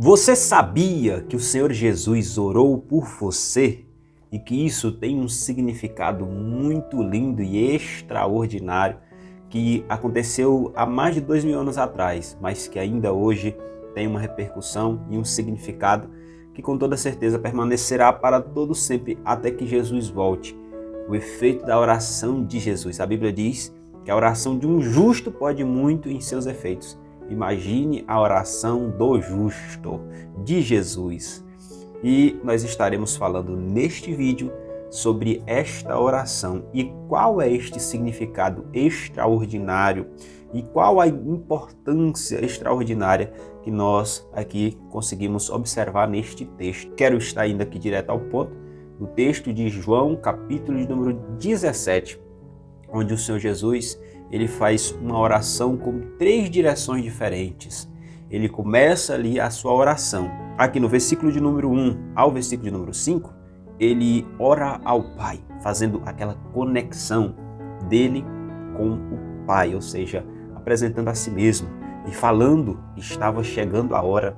Você sabia que o Senhor Jesus orou por você e que isso tem um significado muito lindo e extraordinário que aconteceu há mais de 2000 anos atrás, mas que ainda hoje tem uma repercussão e um significado que com toda certeza permanecerá para todo sempre até que Jesus volte. O efeito da oração de Jesus. A Bíblia diz que a oração de um justo pode muito em seus efeitos. Imagine a oração do justo, de Jesus. E nós estaremos falando neste vídeo sobre esta oração e qual é este significado extraordinário e qual a importância extraordinária que nós aqui conseguimos observar neste texto. Quero estar indo aqui direto ao ponto, no texto de João, capítulo de número 17, onde o Senhor Jesus ele faz uma oração com 3 direções diferentes. Ele começa ali a sua oração. Aqui no versículo de número 1 ao versículo de número 5, ele ora ao Pai, fazendo aquela conexão dele com o Pai, ou seja, apresentando a si mesmo e falando que estava chegando a hora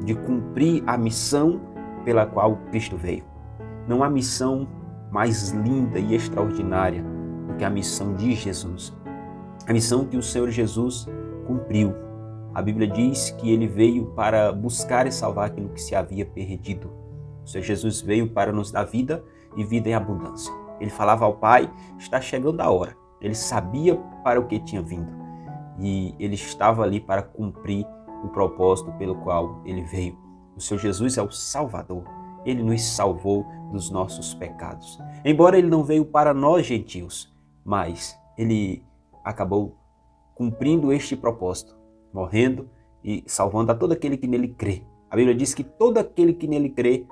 de cumprir a missão pela qual Cristo veio. Não há missão mais linda e extraordinária do que a missão de Jesus. A missão que o Senhor Jesus cumpriu. A Bíblia diz que ele veio para buscar e salvar aquilo que se havia perdido. O Senhor Jesus veio para nos dar vida e vida em abundância. Ele falava ao Pai, está chegando a hora. Ele sabia para o que tinha vindo. E ele estava ali para cumprir o propósito pelo qual ele veio. O Senhor Jesus é o Salvador. Ele nos salvou dos nossos pecados. Embora ele não veio para nós gentios, mas ele acabou cumprindo este propósito, morrendo e salvando a todo aquele que nele crê. A Bíblia diz que todo aquele que nele crê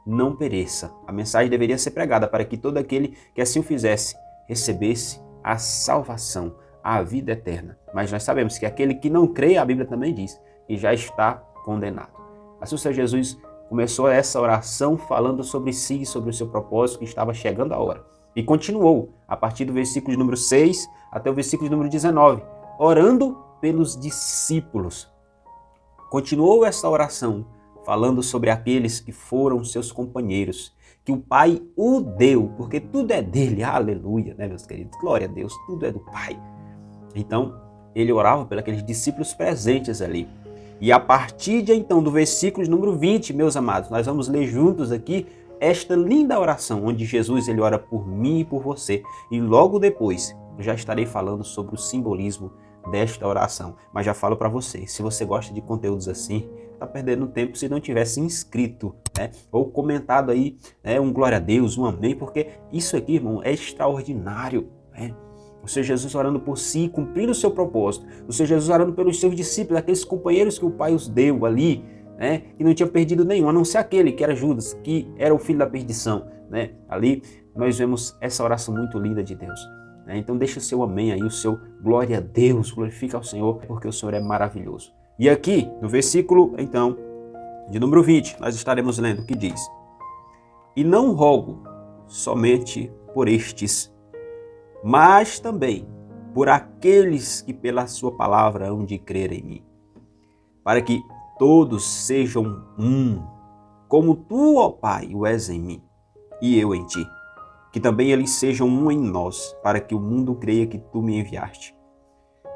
não pereça. A mensagem deveria ser pregada para que todo aquele que assim o fizesse recebesse a salvação, a vida eterna. Mas nós sabemos que aquele que não crê, a Bíblia também diz, que já está condenado. Assim o Senhor Jesus começou essa oração falando sobre si, sobre o seu propósito, que estava chegando a hora. E continuou, a partir do versículo de número 6 até o versículo de número 19, orando pelos discípulos. Continuou essa oração, falando sobre aqueles que foram seus companheiros, que o Pai o deu, porque tudo é dele, aleluia, né, meus queridos? Glória a Deus, tudo é do Pai. Então, ele orava pelos aqueles discípulos presentes ali. E a partir de então, do versículo de número 20, meus amados, nós vamos ler juntos aqui esta linda oração, onde Jesus ele ora por mim e por você. E logo depois, eu já estarei falando sobre o simbolismo desta oração. Mas já falo para você, se você gosta de conteúdos assim, tá perdendo tempo se não tivesse inscrito, né? Ou comentado aí, né? Um glória a Deus, um amém, porque isso aqui, irmão, é extraordinário, né? O Senhor Jesus orando por si, cumprindo o seu propósito. O Senhor Jesus orando pelos seus discípulos, aqueles companheiros que o Pai os deu ali, né? Que não tinha perdido nenhum, a não ser aquele que era Judas, que era o filho da perdição, né? Ali nós vemos essa oração muito linda de Deus. Então deixa o seu amém aí, o seu glória a Deus, glorifica ao Senhor, porque o Senhor é maravilhoso. E aqui, no versículo, então, de número 20, nós estaremos lendo o que diz: E não rogo somente por estes, mas também por aqueles que pela sua palavra hão de crer em mim, para que todos sejam um, como tu, ó Pai, o és em mim, e eu em ti. Que também eles sejam um em nós, para que o mundo creia que tu me enviaste.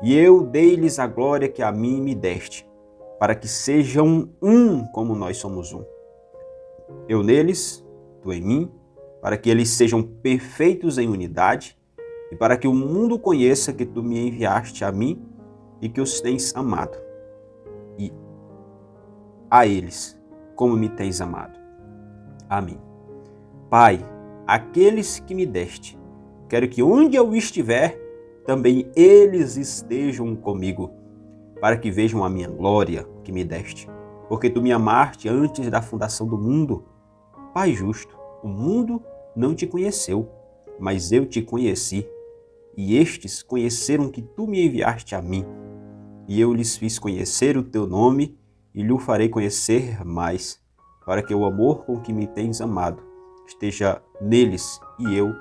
E eu dei-lhes a glória que a mim me deste, para que sejam um como nós somos um. Eu neles, tu em mim, para que eles sejam perfeitos em unidade, e para que o mundo conheça que tu me enviaste a mim e que os tens amado. E a eles, como me tens amado. Amém. Pai, aqueles que me deste, quero que onde eu estiver, também eles estejam comigo, para que vejam a minha glória que me deste. Porque tu me amaste antes da fundação do mundo. Pai justo, o mundo não te conheceu, mas eu te conheci, e estes conheceram que tu me enviaste a mim. E eu lhes fiz conhecer o teu nome, e lhe o farei conhecer mais, para que o amor com que me tens amado esteja neles e eu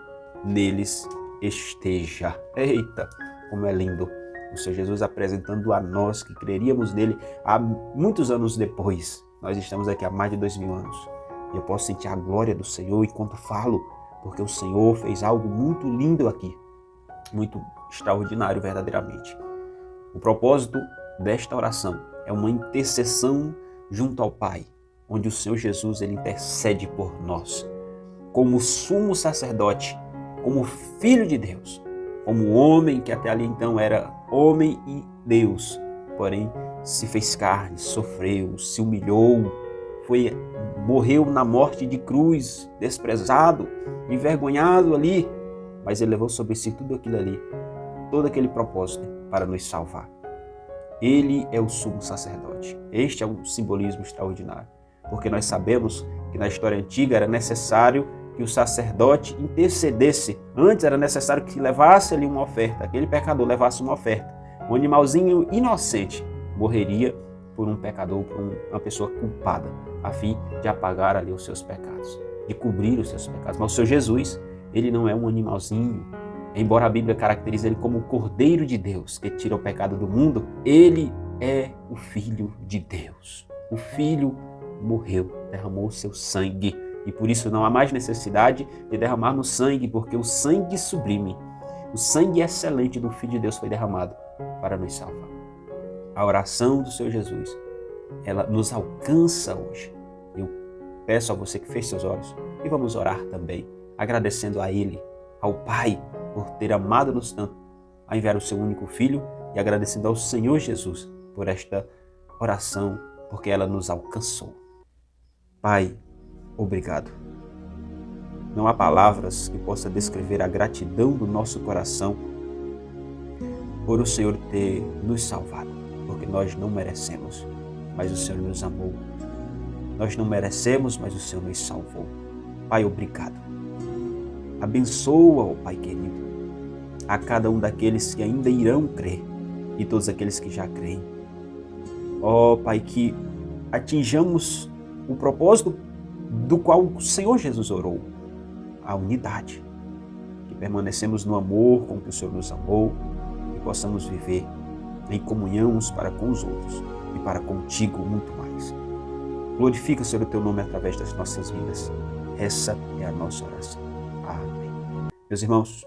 neles esteja. Eita, como é lindo O Senhor Jesus apresentando a nós que creríamos nele há muitos anos depois. Nós estamos aqui há mais de 2000 anos. E eu posso sentir a glória do Senhor enquanto falo, porque o Senhor fez algo muito lindo aqui, muito extraordinário verdadeiramente. O propósito desta oração é uma intercessão junto ao Pai, onde o Senhor Jesus ele intercede por nós, como sumo sacerdote, como filho de Deus, como homem que até ali então era homem e Deus, porém se fez carne, sofreu, se humilhou, morreu na morte de cruz, desprezado, envergonhado ali, mas ele levou sobre si tudo aquilo ali, todo aquele propósito para nos salvar. Ele é o sumo sacerdote. Este é um simbolismo extraordinário, porque nós sabemos que na história antiga era necessário que o sacerdote intercedesse. Antes era necessário que levasse ali uma oferta, aquele pecador levasse uma oferta. Um animalzinho inocente morreria por um pecador, por uma pessoa culpada, a fim de apagar ali os seus pecados, de cobrir os seus pecados. Mas o Senhor Jesus, ele não é um animalzinho. Embora a Bíblia caracterize ele como o Cordeiro de Deus, que tira o pecado do mundo, ele é o Filho de Deus. O Filho morreu, derramou o seu sangue, e por isso não há mais necessidade de derramarmos sangue, porque o sangue sublime, o sangue excelente do Filho de Deus foi derramado para nos salvar. A oração do Senhor Jesus, ela nos alcança hoje. Eu peço a você que feche seus olhos e vamos orar também, agradecendo a Ele, ao Pai, por ter amado-nos tanto, a enviar o seu único Filho, e agradecendo ao Senhor Jesus por esta oração, porque ela nos alcançou. Pai, obrigado. Não há palavras que possam descrever a gratidão do nosso coração por o Senhor ter nos salvado, porque nós não merecemos, mas o Senhor nos amou. Nós não merecemos, mas o Senhor nos salvou. Pai, obrigado. Abençoa, ó Pai querido, a cada um daqueles que ainda irão crer e todos aqueles que já creem. Ó Pai, que atinjamos o propósito do qual o Senhor Jesus orou, a unidade. Que permanecemos no amor com que o Senhor nos amou e possamos viver em comunhão uns para com os outros e para contigo muito mais. Glorifica, Senhor, o teu nome através das nossas vidas. Essa é a nossa oração. Amém. Meus irmãos,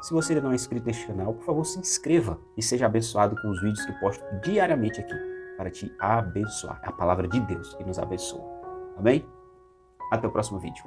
se você ainda não é inscrito neste canal, por favor, se inscreva e seja abençoado com os vídeos que posto diariamente aqui para te abençoar. É a palavra de Deus que nos abençoa. Amém? Até o próximo vídeo.